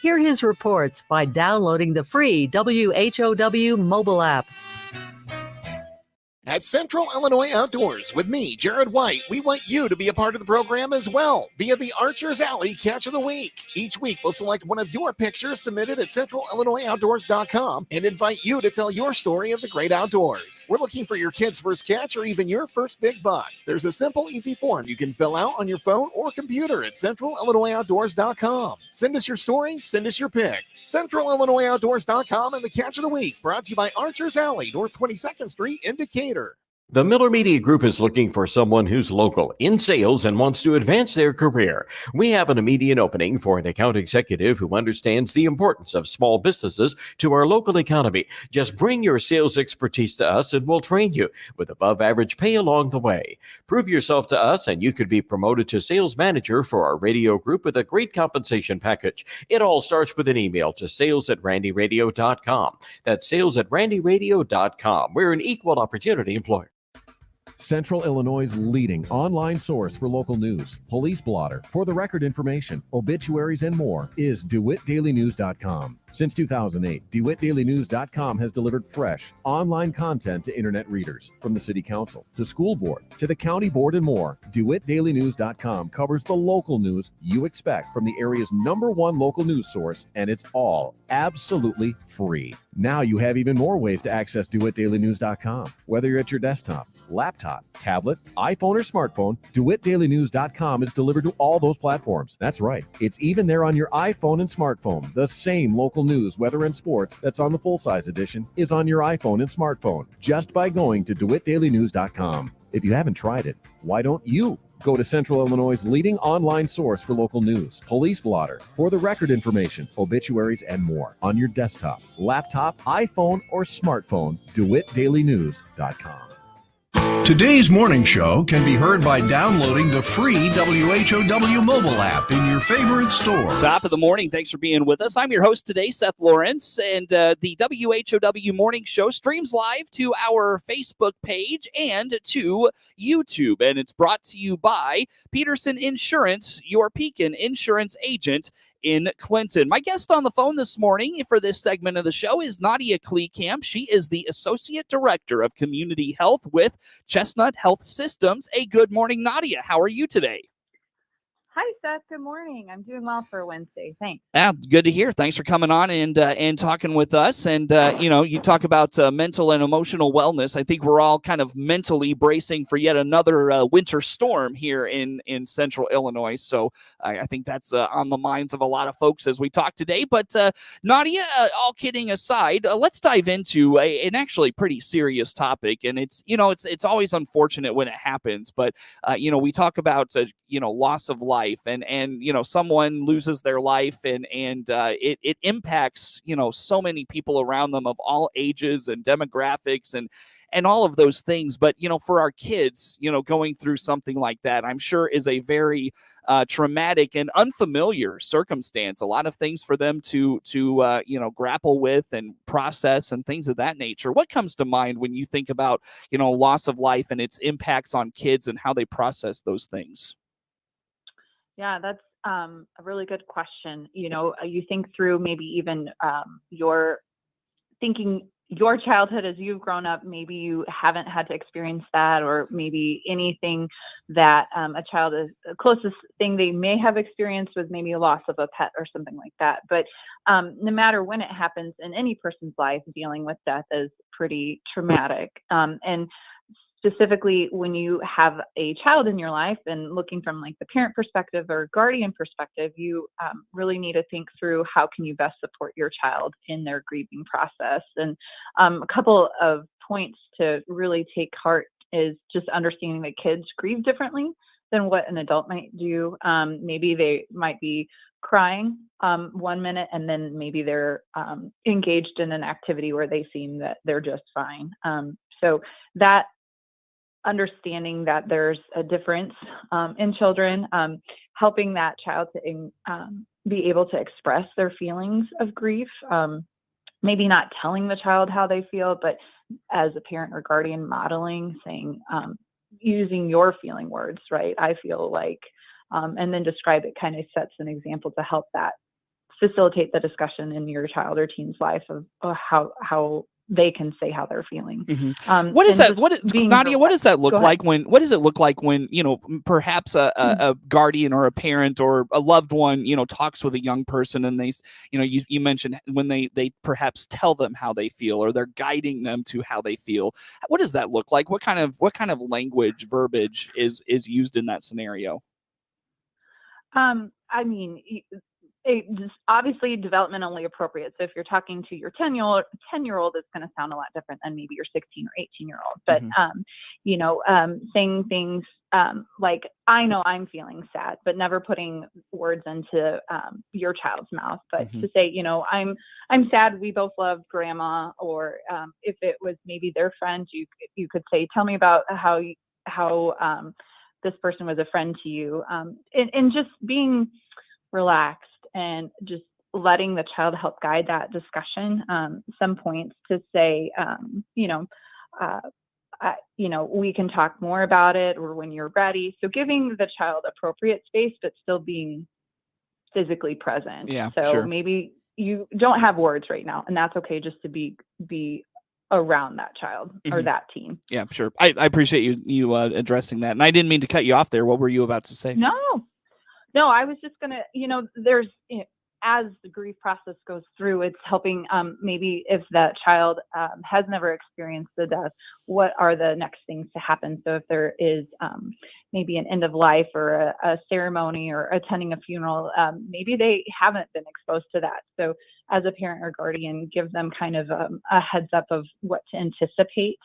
Hear his reports by downloading the free WHOW mobile app. At Central Illinois Outdoors with me, Jared White, we want you to be a part of the program as well via the Archer's Alley Catch of the Week. Each week, we'll select one of your pictures submitted at centralillinoisoutdoors.com and invite you to tell your story of the great outdoors. We're looking for your kid's first catch or even your first big buck. There's a simple, easy form you can fill out on your phone or computer at centralillinoisoutdoors.com. Send us your story, send us your pic. centralillinoisoutdoors.com and the Catch of the Week, brought to you by Archer's Alley, North 22nd Street in Decatur. The Miller Media Group is looking for someone who's local in sales and wants to advance their career. We have an immediate opening for an account executive who understands the importance of small businesses to our local economy. Just bring your sales expertise to us and we'll train you with above average pay along the way. Prove yourself to us and you could be promoted to sales manager for our radio group with a great compensation package. It all starts with an email to sales@randyradio.com. That's sales@randyradio.com. We're an equal opportunity employer. Central Illinois' leading online source for local news, police blotter, for the record information, obituaries, and more is DeWittDailyNews.com. Since 2008, DeWittDailyNews.com has delivered fresh, online content to internet readers, from the City Council to School Board to the County Board and more. DeWittDailyNews.com covers the local news you expect from the area's #1 local news source, and it's all absolutely free. Now you have even more ways to access DeWittDailyNews.com. Whether you're at your desktop, laptop, tablet, iPhone, or smartphone, DeWittDailyNews.com is delivered to all those platforms. That's right. It's even there on your iPhone and smartphone. The same local news, weather, and sports that's on the full-size edition is on your iPhone and smartphone just by going to DeWittDailyNews.com. If you haven't tried it, why don't you? Go to Central Illinois' leading online source for local news, police blotter, for the record information, obituaries, and more on your desktop, laptop, iPhone, or smartphone, DeWittDailyNews.com. Today's morning show can be heard by downloading the free WHOW mobile app in your favorite store. Top of the morning. Thanks for being with us. I'm your host today, Seth Lawrence, and the WHOW morning show streams live to our Facebook page and to YouTube, and it's brought to you by Peterson Insurance, your Pekin insurance agent in Clinton. My guest on the phone this morning for this segment of the show is Nadia Kleekamp. She is the Associate Director of Community Health with Chestnut Health Systems. Hey, good morning, Nadia. How are you today? Hi, Seth. Good morning. I'm doing well for Wednesday. Thanks. Good to hear. Thanks for coming on and talking with us. And, you talk about mental and emotional wellness. I think we're all kind of mentally bracing for yet another winter storm here in central Illinois. So I think that's on the minds of a lot of folks as we talk today. But Nadia, all kidding aside, let's dive into an actually pretty serious topic. And it's always unfortunate when it happens. But, we talk about, loss of life and someone loses their life and it impacts, so many people around them of all ages and demographics and all of those things. But, for our kids, going through something like that, I'm sure is a very traumatic and unfamiliar circumstance. A lot of things for them to grapple with and process and things of that nature. What comes to mind when you think about, loss of life and its impacts on kids and how they process those things? Yeah, that's a really good question. You think through maybe even your childhood as you've grown up, maybe you haven't had to experience that, or maybe anything that a child is the closest thing they may have experienced was maybe a loss of a pet or something like that. But no matter when it happens in any person's life, dealing with death is pretty traumatic. And specifically when you have a child in your life and looking from like the parent perspective or guardian perspective, you really need to think through how can you best support your child in their grieving process. And a couple of points to really take heart is just understanding that kids grieve differently than what an adult might do. Maybe they might be crying 1 minute and then maybe they're engaged in an activity where they seem that they're just fine. So that understanding that there's a difference in children, helping that child to be able to express their feelings of grief, maybe not telling the child how they feel, but as a parent or guardian modeling, saying, using your feeling words, right? I feel like, and then describe it kind of sets an example to help that facilitate the discussion in your child or teen's life of how they can say how they're feeling. What is and that? just being Nadia? What does that Go look ahead. like when? What does it look like when perhaps a guardian or a parent or a loved one talks with a young person and they you mentioned when they perhaps tell them how they feel or they're guiding them to how they feel. What does that look like? What kind of language, verbiage is used in that scenario? I mean, it's obviously developmentally appropriate. So if you're talking to your 10-year-old, it's going to sound a lot different than maybe your 16 or 18-year-old. But saying things like, "I know I'm feeling sad," but never putting words into your child's mouth. But to say, I'm sad. We both love grandma. Or if it was maybe their friend, you could say, "Tell me about how this person was a friend to you," and just being relaxed and just letting the child help guide that discussion. Some points to say, we can talk more about it, or when you're ready. So giving the child appropriate space, but still being physically present. Yeah, So sure. maybe you don't have words right now, and that's okay, just to be around that child or that teen. Yeah, sure. I appreciate you addressing that. And I didn't mean to cut you off there. What were you about to say? No, I was just gonna, there's, as the grief process goes through, it's helping maybe if that child has never experienced the death, what are the next things to happen? So if there is maybe an end of life or a ceremony or attending a funeral, maybe they haven't been exposed to that. So as a parent or guardian, give them kind of a heads up of what to anticipate,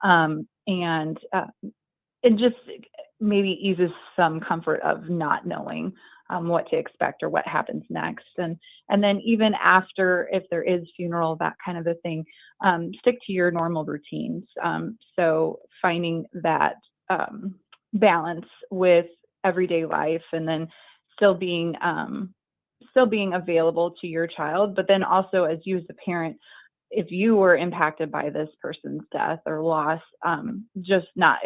and it just maybe eases some comfort of not knowing what to expect or what happens next. And then even after, if there is funeral, that kind of a thing, stick to your normal routines. So finding that balance with everyday life, and then still being available to your child, but then also as you as a parent, if you were impacted by this person's death or loss, just not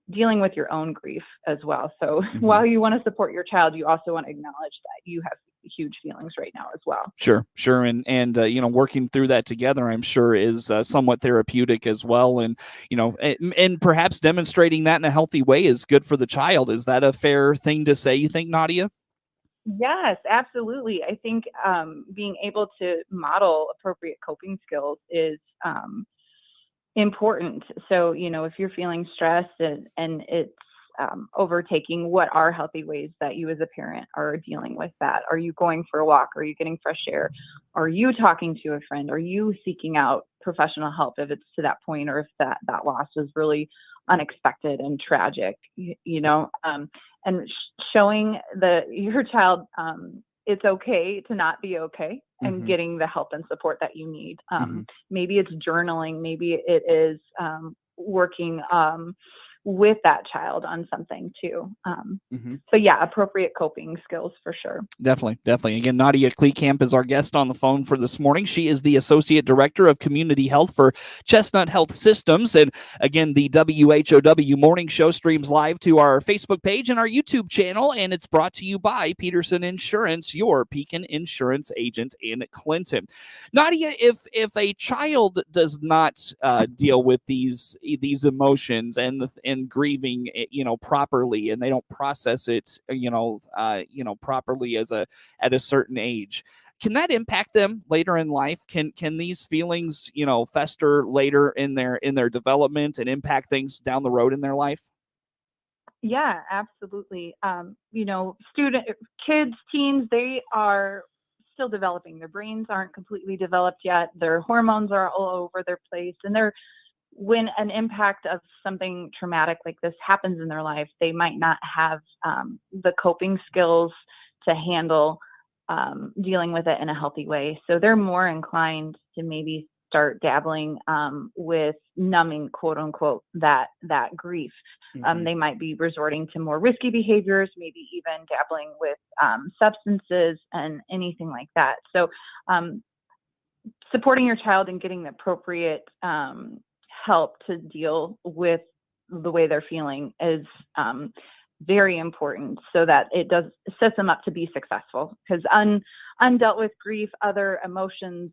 dealing with your own grief as well. So while you want to support your child, you also want to acknowledge that you have huge feelings right now as well. Sure. And working through that together, I'm sure is somewhat therapeutic as well. And, and perhaps demonstrating that in a healthy way is good for the child. Is that a fair thing to say, you think, Nadia? Yes, absolutely. I think being able to model appropriate coping skills is important. So, if you're feeling stressed and it's overtaking, what are healthy ways that you as a parent are dealing with that? Are you going for a walk? Are you getting fresh air? Are you talking to a friend? Are you seeking out professional help if it's to that point, or if that loss is really unexpected and tragic, and showing your child it's okay to not be okay, and getting the help and support that you need. Maybe it's journaling, maybe it is working with that child on something too. So yeah, appropriate coping skills for sure. Definitely. Again, Nadia Kleekamp is our guest on the phone for this morning. She is the Associate Director of Community Health for Chestnut Health Systems. And again, the WHOW Morning Show streams live to our Facebook page and our YouTube channel, and it's brought to you by Peterson Insurance, your Pekin Insurance agent in Clinton. Nadia, if a child does not deal with these emotions and grieving, properly, and they don't process it, properly at a certain age, can that impact them later in life? Can these feelings, fester later in their development and impact things down the road in their life? Yeah, absolutely. Kids, teens, they are still developing. Their brains aren't completely developed yet. Their hormones are all over their place, and when an impact of something traumatic like this happens in their life, they might not have the coping skills to handle dealing with it in a healthy way. So they're more inclined to maybe start dabbling with numbing, quote unquote, that grief. They might be resorting to more risky behaviors, maybe even dabbling with substances and anything like that. So supporting your child and getting the appropriate help to deal with the way they're feeling is very important so that it sets them up to be successful, because undealt with grief, other emotions,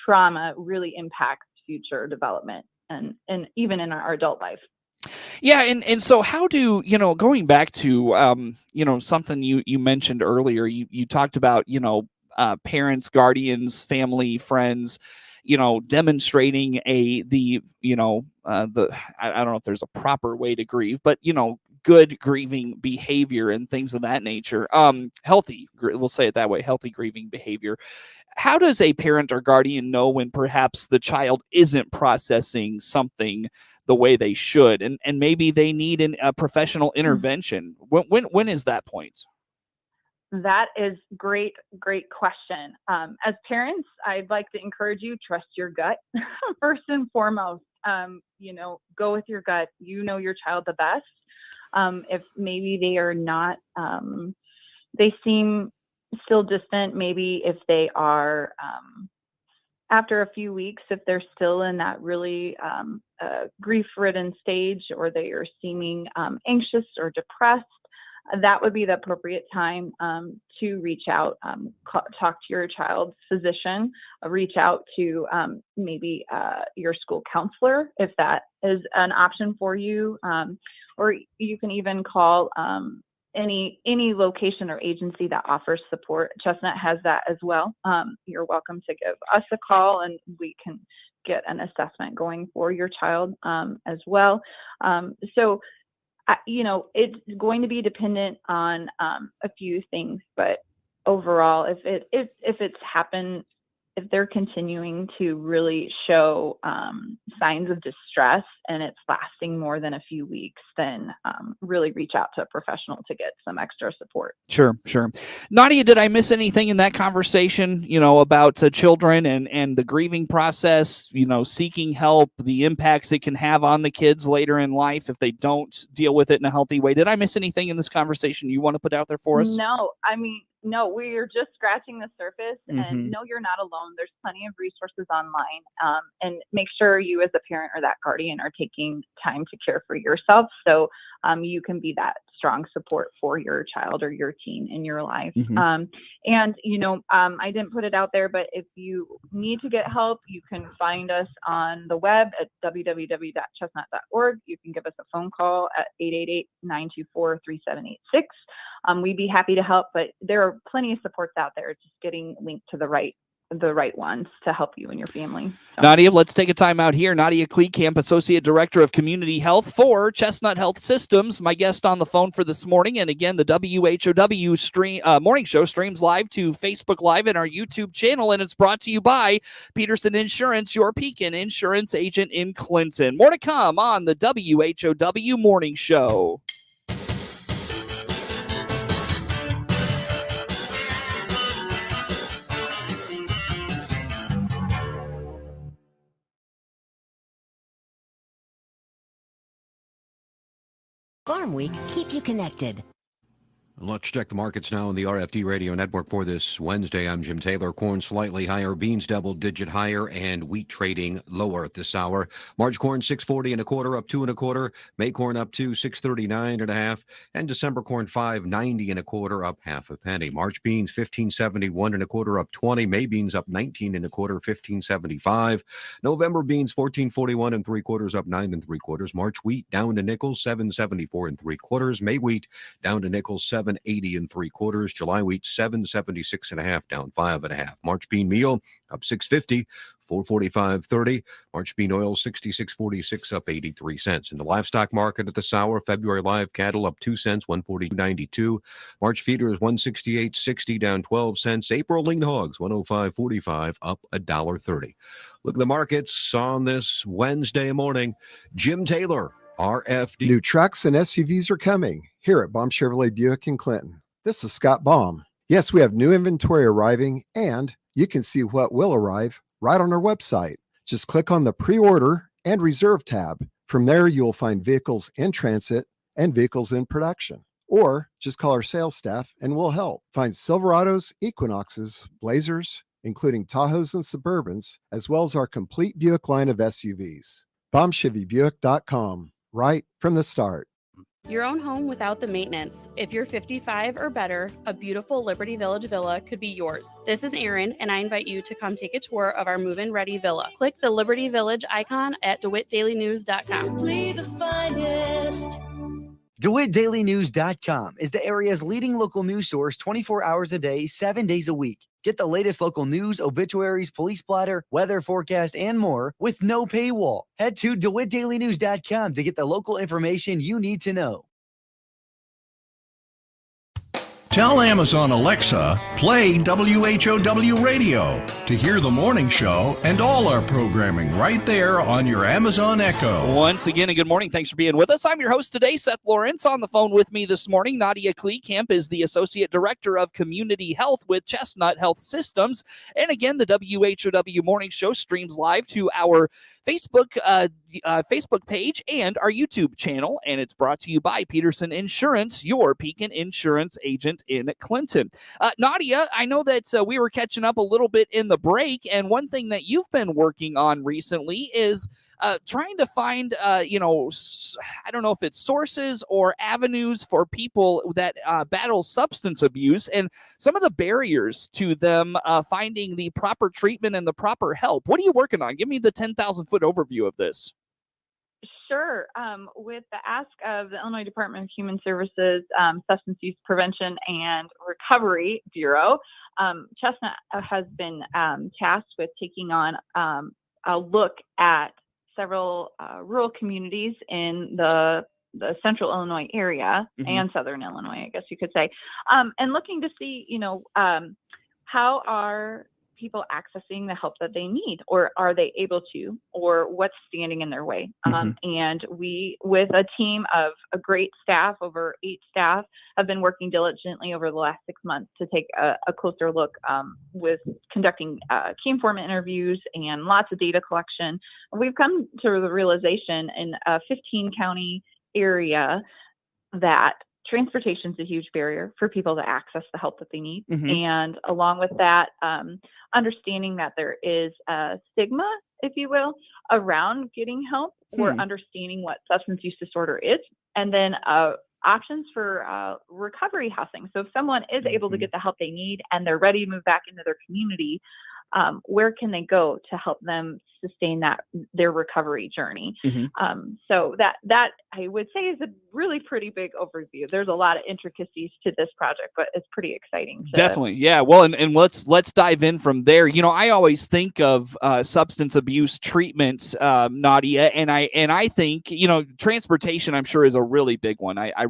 trauma really impacts future development and even in our adult life. Yeah, and so how do, going back to something you mentioned earlier, you talked about, parents, guardians, family, friends, demonstrating I don't know if there's a proper way to grieve, but good grieving behavior and things of that nature. Healthy, we'll say it that way, healthy grieving behavior. How does a parent or guardian know when perhaps the child isn't processing something the way they should, and maybe they need a professional intervention? When is that point? That is great question. As parents, I'd like to encourage you, trust your gut first and foremost. Go with your gut. You know your child the best. If maybe they are not, they seem still distant, maybe if they are, after a few weeks, if they're still in that really grief-ridden stage, or they are seeming anxious or depressed, that would be the appropriate time to reach out, talk to your child's physician, reach out to maybe your school counselor, if that is an option for you, or you can even call any location or agency that offers support. Chestnut has that as well. You're welcome to give us a call, and we can get an assessment going for your child as well. So it's going to be dependent on a few things, but overall, if they're continuing to really show signs of distress and it's lasting more than a few weeks, then really reach out to a professional to get some extra support. Sure. Nadia, did I miss anything in that conversation, about children and the grieving process, seeking help, the impacts it can have on the kids later in life if they don't deal with it in a healthy way? Did I miss anything in this conversation you want to put out there for us? No, we're just scratching the surface, and no, you're not alone. There's plenty of resources online, and make sure you as a parent or that guardian are taking time to care for yourself, so you can be that strong support for your child or your teen in your life. I didn't put it out there, but if you need to get help, you can find us on the web at www.chestnut.org. You can give us a phone call at 888-924-3786. We'd be happy to help, but there are plenty of supports out there, just getting linked to the right ones to help you and your family. So. Nadia, let's take a time out here. Nadia Kleekamp, Associate Director of Community Health for Chestnut Health Systems, my guest on the phone for this morning. And again, the WHOW morning show streams live to Facebook Live and our YouTube channel, and it's brought to you by Peterson Insurance, your Pekin insurance agent in Clinton. More to come on the WHOW morning show. Farm Week, keep you connected. Let's check the markets now on the RFD Radio Network for this Wednesday. I'm Jim Taylor. Corn slightly higher, beans double-digit higher, and wheat trading lower at this hour. March corn 6.40 1/4, up 2 1/4. May corn up 6.39 1/2, and December corn 5.90 1/4, up 1/2 penny. March beans 15.71 1/4, up 20. May beans up 19 1/4, 15.75. November beans 14.41 3/4, up 9 3/4. March wheat down to nickels 7.74 3/4. May wheat down to nickels 7.80 3/4. July wheat 7.76 1/2, down 5 1/2. March bean meal up 6.50, 4.45.30. March bean oil 66.46, up 83 cents. In the livestock market at this hour, February live cattle up 2 cents, 142.92. March feeders 168.60, down 12 cents. April lean hogs 105.45, up $1.30. Look at the markets on this Wednesday morning. Jim Taylor, RFD. New trucks and SUVs are coming here at Baum Chevrolet Buick in Clinton. This is Scott Baum. Yes, we have new inventory arriving, and you can see what will arrive right on our website. Just click on the pre-order and reserve tab. From there, you'll find vehicles in transit and vehicles in production. Or just call our sales staff and we'll help. Find Silverados, Equinoxes, Blazers, including Tahoes and Suburbans, as well as our complete Buick line of SUVs. BaumChevyBuick.com. Right from the start. Your own home without the maintenance. If you're 55 or better, a beautiful Liberty Village villa could be yours. This is Erin, and I invite you to come take a tour of our move-in ready villa. Click the Liberty Village icon at DeWittDailyNews.com. Simply the finest. DeWittDailyNews.com is the area's leading local news source 24 hours a day, 7 days a week. Get the latest local news, obituaries, police blotter, weather forecast, and more with no paywall. Head to DeWittDailyNews.com to get the local information you need to know. Tell Amazon Alexa, play WHOW Radio to hear the morning show and all our programming right there on your Amazon Echo. Once again, and good morning. Thanks for being with us. I'm your host today, Seth Lawrence. On the phone with me this morning, Nadia Kleekamp is the Associate Director of Community Health with Chestnut Health Systems. And again, the WHOW Morning Show streams live to our Facebook page and our YouTube channel, and it's brought to you by Peterson Insurance, your Pekin Insurance agent in Clinton. Nadia, I know that we were catching up a little bit in the break, and one thing that you've been working on recently is trying to find, I don't know if it's sources or avenues for people that battle substance abuse and some of the barriers to them finding the proper treatment and the proper help. What are you working on? Give me the 10,000-foot overview of this. Sure. With the ask of the Illinois Department of Human Services Substance Use Prevention and Recovery Bureau, Chestnut has been tasked with taking on a look at several rural communities in the central Illinois area and southern Illinois, I guess you could say, and looking to see, how are people accessing the help that they need, or are they able to, or what's standing in their way. And we, with a team of a great staff, over 8 staff, have been working diligently over the last 6 months to take a closer look with conducting key informant interviews and lots of data collection. We've come to the realization in a 15-county area that transportation is a huge barrier for people to access the help that they need. And along with that, understanding that there is a stigma, if you will, around getting help or understanding what substance use disorder is, and then options for recovery housing. So if someone is able to get the help they need and they're ready to move back into their community, where can they go to help them sustain their recovery journey? So that I would say is a really pretty big overview. There's a lot of intricacies to this project, but it's pretty exciting. Definitely. Yeah. Well, and let's dive in from there. I always think of substance abuse treatments, Nadia, and I think, transportation, I'm sure, is a really big one. I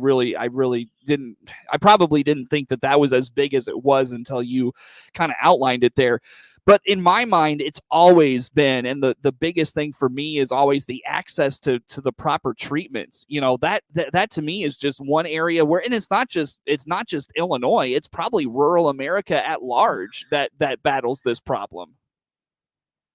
probably didn't think that was as big as it was until you kind of outlined it there. But in my mind, it's always been, and the biggest thing for me is always the access to the proper treatments. That to me is just one area where, and it's not just Illinois, it's probably rural America at large that battles this problem.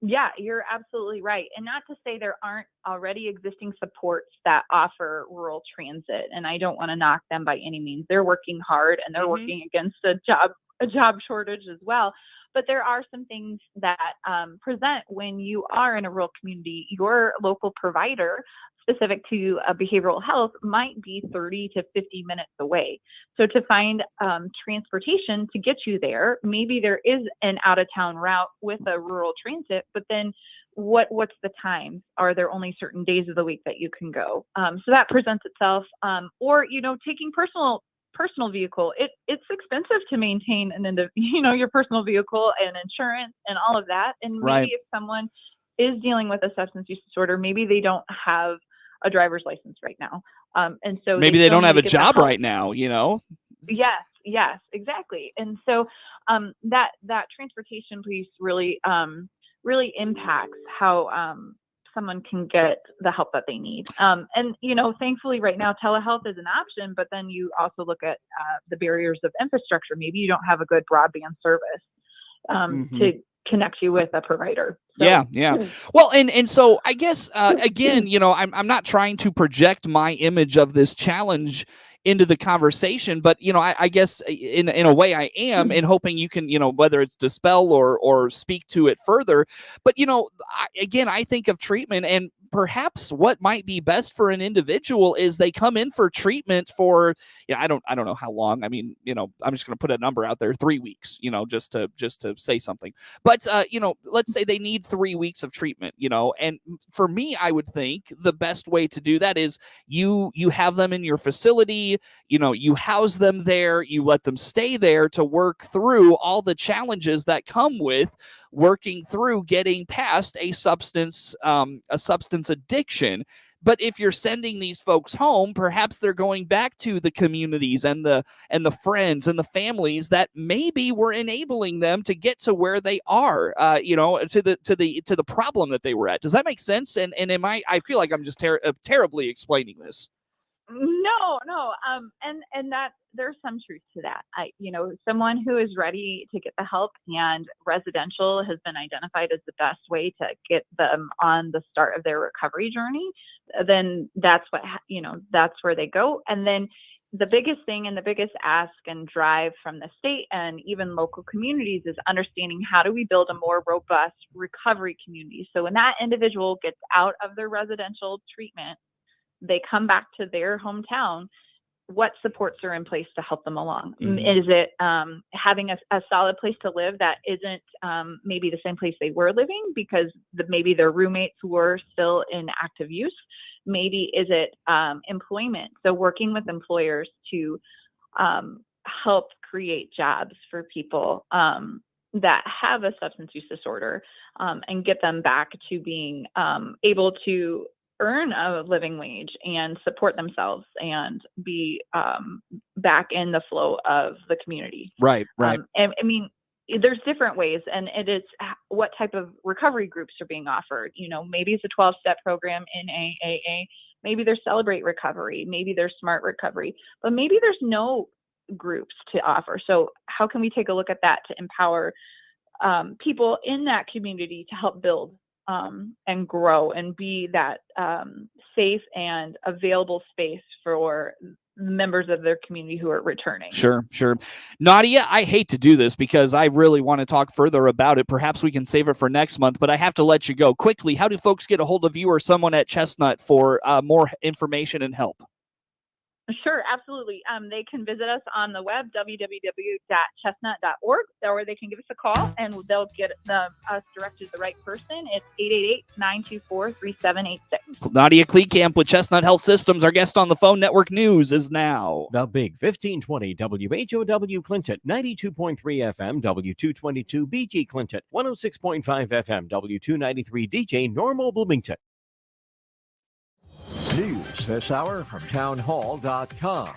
Yeah, you're absolutely right. And not to say there aren't already existing supports that offer rural transit, and I don't want to knock them by any means. They're working hard, and they're working against a job shortage as well. But there are some things that present when you are in a rural community. Your local provider specific to behavioral health might be 30 to 50 minutes away. So to find transportation to get you there, maybe there is an out-of-town route with a rural transit, but then what's the time? Are there only certain days of the week that you can go? So that presents itself. Or, taking personal vehicle, it's expensive to maintain your personal vehicle and insurance and all of that. And maybe if someone is dealing with a substance use disorder, maybe they don't have a driver's license right now. And so maybe they don't have a job right now, Yes, exactly. And so that transportation piece really impacts how someone can get the help that they need. And, thankfully right now, telehealth is an option, but then you also look at the barriers of infrastructure. Maybe you don't have a good broadband service to connect you with a provider. So. Yeah. Well, and so I guess, again, I'm not trying to project my image of this challenge into the conversation, but I guess in a way I am, and hoping you can whether it's dispel or speak to it further. But I think of treatment, and perhaps what might be best for an individual is they come in for treatment for, I don't know how long. I mean, I'm just going to put a number out there, 3 weeks, just to say something. But, let's say they need 3 weeks of treatment, and for me, I would think the best way to do that is you have them in your facility, you house them there, you let them stay there to work through all the challenges that come with working through getting past a substance addiction. But if you're sending these folks home, perhaps they're going back to the communities and the friends and the families that maybe were enabling them to get to where they are, to the problem that they were at. Does that make sense? And I feel like I'm just terribly explaining this. No. And that there's some truth to that. Someone who is ready to get the help, and residential has been identified as the best way to get them on the start of their recovery journey, then that's where they go. And then the biggest thing and the biggest ask and drive from the state and even local communities is understanding how do we build a more robust recovery community. So when that individual gets out of their residential treatment, they come back to their hometown, what supports are in place to help them along? Is it having a solid place to live that isn't maybe the same place they were living because maybe their roommates were still in active use? Maybe is it employment? So working with employers to help create jobs for people that have a substance use disorder and get them back to being able to earn a living wage and support themselves and be back in the flow of the community. Right. And I mean, there's different ways, and it is what type of recovery groups are being offered. Maybe it's a 12-step program in AAA. Maybe there's Celebrate Recovery. Maybe there's Smart Recovery, but maybe there's no groups to offer. So how can we take a look at that to empower people in that community to help build and grow and be that safe and available space for members of their community who are returning. Sure. Nadia, I hate to do this because I really want to talk further about it. Perhaps we can save it for next month, but I have to let you go. Quickly, how do folks get a hold of you or someone at Chestnut for more information and help? Sure, absolutely. They can visit us on the web, www.chestnut.org, or they can give us a call and they'll get us directed to the right person. It's 888-924-3786. Nadia Kleekamp with Chestnut Health Systems, our guest on the phone. Network News is now. The Big 1520 WHOW Clinton, 92.3 FM, W222 BG Clinton, 106.5 FM, W293 DJ Normal Bloomington. News this hour from townhall.com.